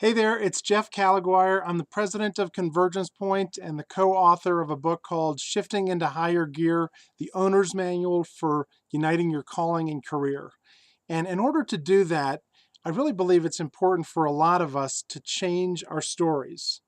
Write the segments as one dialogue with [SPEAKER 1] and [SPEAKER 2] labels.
[SPEAKER 1] Hey there, it's Jeff Calaguire. I'm the president of Convergence Point and the co-author of a book called Shifting into Higher Gear, the Owner's Manual for Uniting Your Calling and Career. And in order to do that, I really believe it's important for a lot of us to change our stories.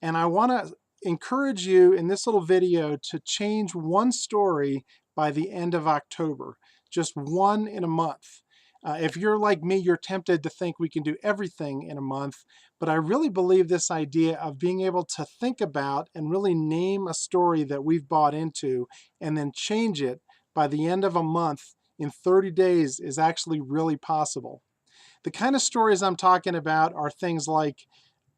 [SPEAKER 1] And I want to encourage you in this little video to change one story by the end of October, just one in a month. If you're like me, you're tempted to think we can do everything in a month, but I really believe this idea of being able to think about and really name a story that we've bought into and then change it by the end of a month in 30 days is actually really possible. The kind of stories I'm talking about are things like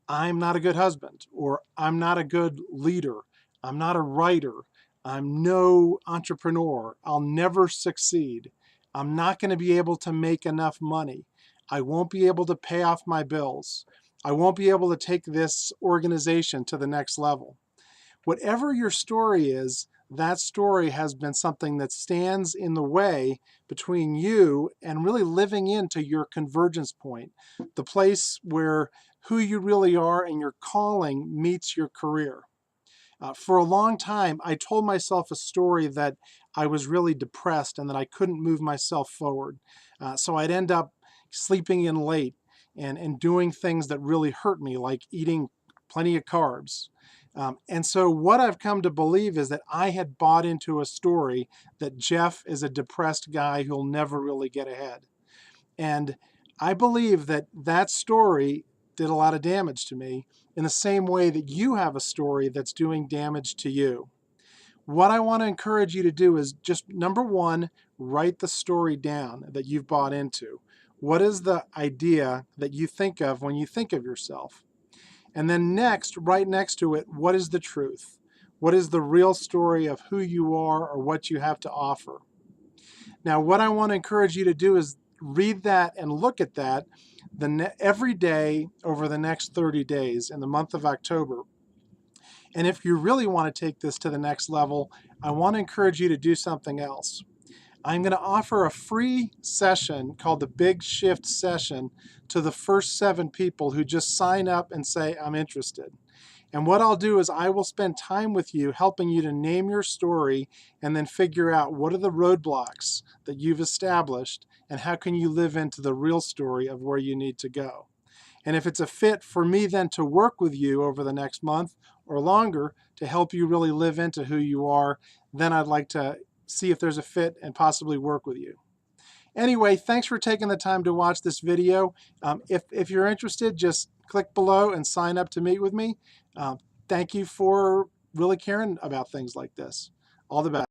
[SPEAKER 1] I'm not a good husband, or I'm not a good leader, I'm not a writer, I'm no entrepreneur, I'll never succeed, I'm not going to be able to make enough money, I won't be able to pay off my bills, I won't be able to take this organization to the next level. Whatever your story is, that story has been something that stands in the way between you and really living into your convergence point, the place where who you really are and your calling meets your career. For a long time, I told myself a story that I was really depressed and that I couldn't move myself forward. So I'd end up sleeping in late and doing things that really hurt me, like eating plenty of carbs. And so what I've come to believe is that I had bought into a story that Jeff is a depressed guy who'll never really get ahead. And I believe that that story did a lot of damage to me in the same way that you have a story that's doing damage to you. What I want to encourage you to do is just number one, write the story down that you've bought into. What is the idea that you think of when you think of yourself? And then next, right next to it, what is the truth? What is the real story of who you are or what you have to offer? Now, what I want to encourage you to do is read that and look at that every day over the next 30 days in the month of October. And if you really want to take this to the next level, I want to encourage you to do something else. I'm going to offer a free session called the Big Shift Session to the first 7 people who just sign up and say, I'm interested. And what I'll do is I will spend time with you helping you to name your story and then figure out what are the roadblocks that you've established and how can you live into the real story of where you need to go. And if it's a fit for me then to work with you over the next month or longer to help you really live into who you are, then I'd like to see if there's a fit and possibly work with you. Anyway, thanks for taking the time to watch this video. If you're interested, just click below and sign up to meet with me. Thank you for really caring about things like this. All the best.